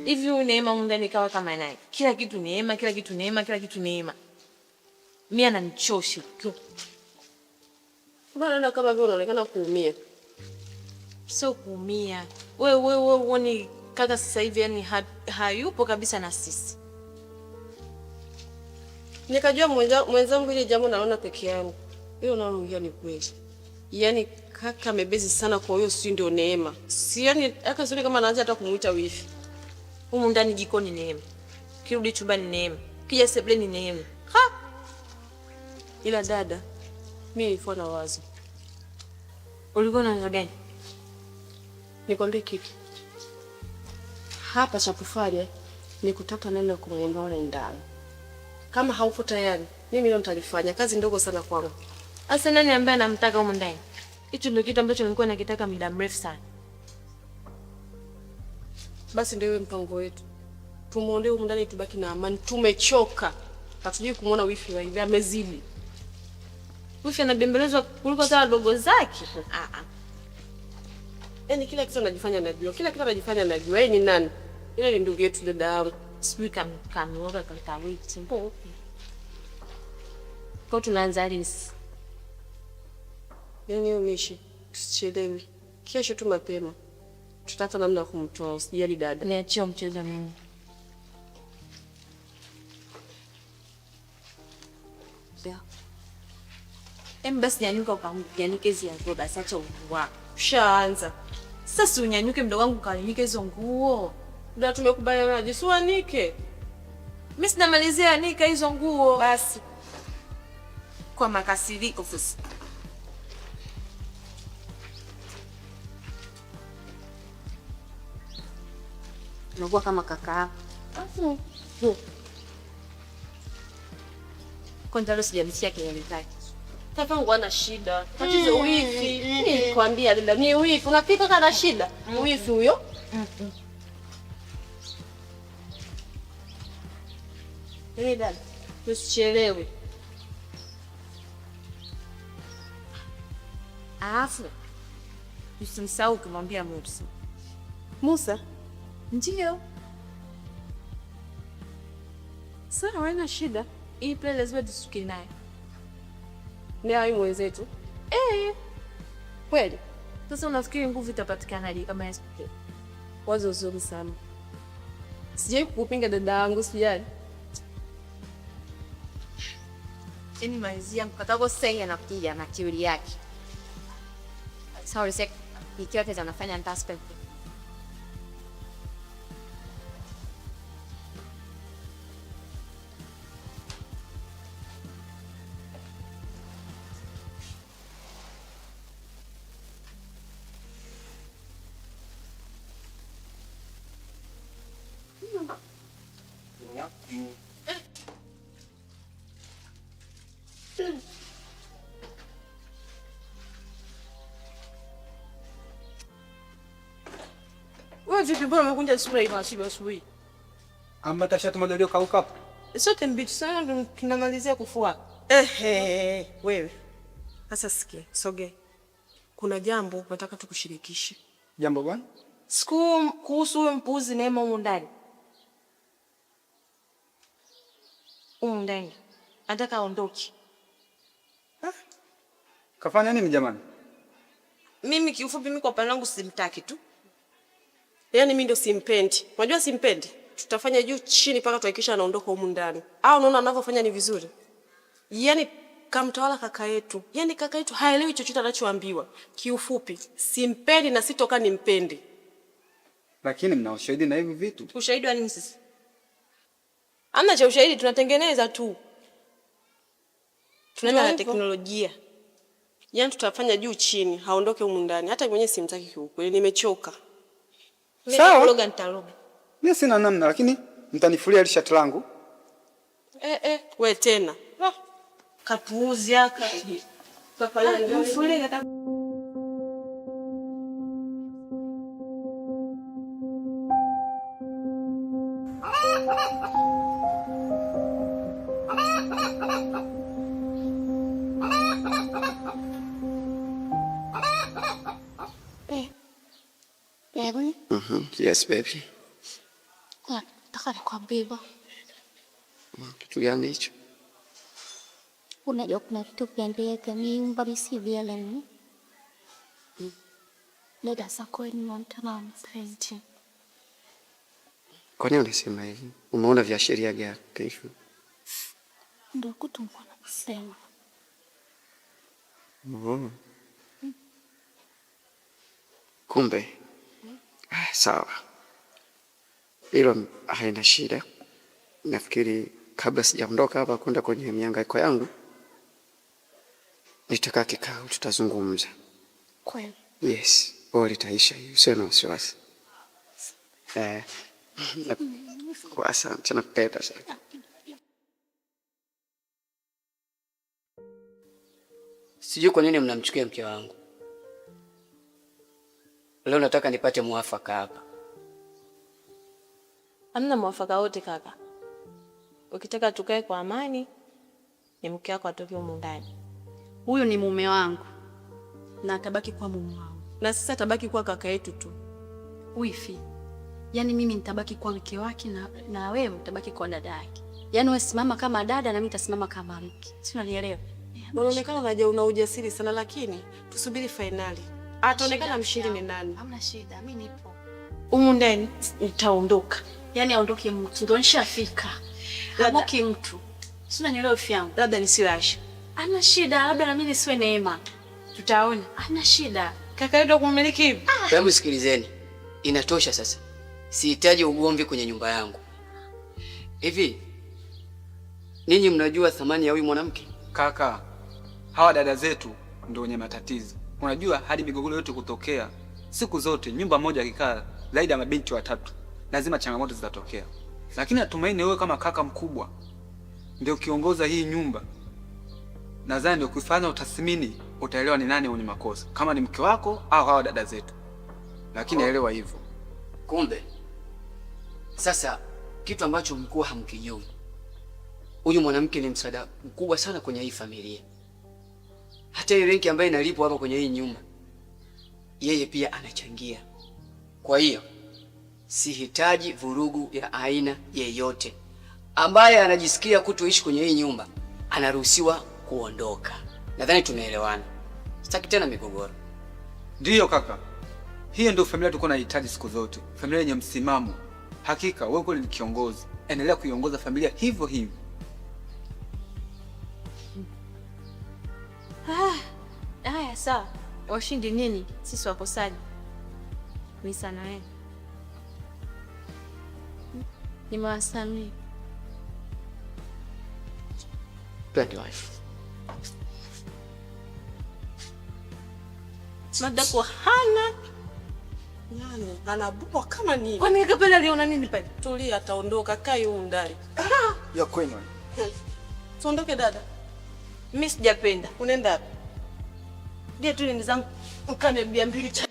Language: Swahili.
Hivi Neema ndani kawa kama naye. Kila kitu Neema, kila kitu Neema, kila kitu Neema. Mimi ananichosha tu. Bwana kama vile unaonekana kuumia. Sio kuumia. Wewe uone kaka sasa hivi yani hayupo kabisa na sisi. Nikajua mwenzangu ile jambo naona peke yangu. Hiyo naongea ni kweli. Yaani kaka amebezi sana kwa hiyo si ndio Neema. Si yani akasema kama anaanza hata kumuita wifi. Humu ndani jikoni Neema. Kirudi chumbani Neema. Kija sebuleni Neema. Ha! Ila dada, mimi nilikuwa na wazo. Ulikuwa na wazo gani? Nikwambie kitu. Hapa cha kufanya ni kutaka neno kumwomba wala ndani. Kama haupo tayari, mimi leo nitalifanya. Kazi ndogo sana kwangu. Asa nani ambaye anamtaka humu ndani? Hicho ndio kitu ambacho nilikuwa nakitaka muda mrefu sana. Basi ndio iwe mpango wetu. Tumuondoe humu ndani tubaki na amani. Tumechoka. Hatujui kumuona wifi wa hivi amezidi. Wifi anabembelezwa kuliko hata wadogo zake. Yaani kila kitu anajifanya anajua. Kila kitu anajifanya anajua. Yeye ni nani? Ile ni ndugu yetu dada yangu. Sijui kama wiki. Kwa tunaanza lini? Yaani umishi. Tusichelewe. Kesho tu mapema. Tutata namna kumtoa. Usijali dada. Niachie mchezo mimi. Basi nyanyuka ukanyanyuke hizo nguo basi acha uwa. Ushaanza. Sasa unyanyuke mdogo wangu ukanyanyuke hizo nguo. Ndio tumekubaliana jisuanike. Mimi sinamalizia anika hizo nguo. Basi. Kwa makasiriko sasa. Unakuwa kama kaka. Kwanza leo sijamsikia kelele zake. Kakangu ana shida. Tatizo wifi. Nilikwambia dada, ni wifi. Unapika kana shida. Wifi huyo. Dada, usichelewe. Alafu usimsahau kumwambia Musa. Musa? Ndio. Sawa, haina shida. Hii pale lazima tusuke naye. Ni ai mwenzetu. Kweli? Sasa unafikiri nguvu itapatikana hadi kama Yesu? Wazo zuri sana. Sijai kukupinga dada yangu, sijali. Ini maizia mkatako sasa anakuja na kiuri yake. Sorry sek, ikiwa kaza anafanya ntaspe. Wewe vipi mbona umekuja sura hivi asubuhi? Amba tashatu madalio kauka hapo. Sote mbichi sana tunamalizia kufua. Wewe. Sasa sikia, soge. Kuna jambo nataka tukushirikishe. Jambo gani? Siku kuhusu huyo mpuzi Neema huko ndani. Ndani. Nataka aondoke. Kafanya nini jamani? Mimi kiufupi mimi kwa upande wangu simtaki tu. Yaani mimi ndio simpendi. Unajua simpendi? Tutafanya juu chini mpaka tuhakikisha anaondoka huko ndani. Au unaona anavyofanya ni vizuri? Yaani kamtawala kaka yetu. Yaani kaka yetu haelewi chochote anachoambiwa. Kiufupi simpendi na sitoka nimpende. Lakini mna ushahidi na hivi vitu? Ushahidi wa nini sasa? Hamna cha ushahidi, tunatengeneza tu. Tunaenda na hivyo. teknolojia. Yaani tutafanya juu chini, haondoke huko ndani. Hata mwenyewe simtaki kiukweli, nimechoka. Sawa. Kuloga nitaloga. Mimi sina namna lakini mtanifulia ile shati langu. Wewe tena. Kapuuzi yaka. Kafanya Mfulie kata. Yes, baby. Nataka nikwambie. Kitu gani hicho? Unajua kuna vitu vinaendelea kwa nyumba bisi vile ni. Dada zako ni mtana mpenzi. Kwa nini unasema hivi? Umeona viashiria gani kesho? Ndio kutumwa na kusema. Kumbe. Sawa. Hilo haina shida. Nafikiri kabla sijaondoka hapa kwenda kwenye mihangaiko yangu, nitakaa kikao, tutazungumza. Kweli? Yes, pole itaisha hiyo, sio na wasiwasi. Asante, nakupenda sana. Sijui kwa nini mnamchukia mke wangu. Leo nataka nipate mwafaka hapa. Hamna mwafaka wote kaka. Ukitaka tukae kwa amani, ni mke wako atoke huko ndani. Huyu ni mume wangu na atabaki kwa mume wangu. Na sisi atabaki kwa kaka yetu tu. Wifi. Yaani mimi nitabaki kwa mke wake na wewe utabaki kwa dada yake. Yaani wewe simama kama dada na mimi nitasimama kama mke. Si unanielewa? Unaonekana unaja una ujasiri sana, lakini tusubiri finali. Ataonekana mshindi ni nani. Hamna shida, mimi nipo. Huko ndani nitaondoka. Yaani aondoke mtu. Ndio nishafika. Amoki mtu. Si unanielewa wifi yangu? Labda nisiwe Aisha. Hamna shida, labda na mimi nisiwe Neema. Tutaona. Hamna shida. Kaka yetu kumiliki hivi. Hebu sikilizeni. Inatosha sasa. Sihitaji ugomvi kwenye nyumba yangu. Hivi ninyi mnajua thamani ya huyu mwanamke? Kaka, hawa dada zetu ndio wenye matatizo. Unajua hadi migogoro yote kutokea siku zote, nyumba moja ikikaa zaidi ya mabinti watatu, lazima changamoto zitatokea. Lakini natumaini wewe kama kaka mkubwa ndio kiongoza hii nyumba. Nadhani ndio kufanya utathmini, utaelewa ni nani mwenye makosa, kama ni mke wako au hawa dada zetu. Lakini elewa hivyo. Kumbe sasa kitu ambacho mkuu hamkijui, huyu mwanamke ni msaada mkubwa sana kwenye hii familia. Hata ile renki ambayo inalipwa hapa kwenye hii nyumba, yeye pia anachangia. Kwa hiyo sihitaji vurugu ya aina yeyote. Ambaye anajisikia kutoishi kwenye hii nyumba anaruhusiwa kuondoka. Nadhani tunaelewana. Sitaki tena migogoro. Ndiyo kaka. Hiyo ndio familia tulikuwa tunahitaji siku zote. Familia yenye msimamo. Hakika wewe kweli ni kiongozi. Endelea kuiongoza familia hivyo hivyo. Haya sawa. Washindi nini? Sisi wakosaji. Ni sana wewe. Nimewasamehe. Twende wife. Mada kwa hana. Nani? Anabua kama nini? Kwani kapenda aliona nini pale? Tulia, ataondoka, kaa huko ndani. Ya kwenu. Tuondoke dada. Mimi sijapenda. Unaenda wapi? Ndio tu ni zangu. Ukaniambia mbili cha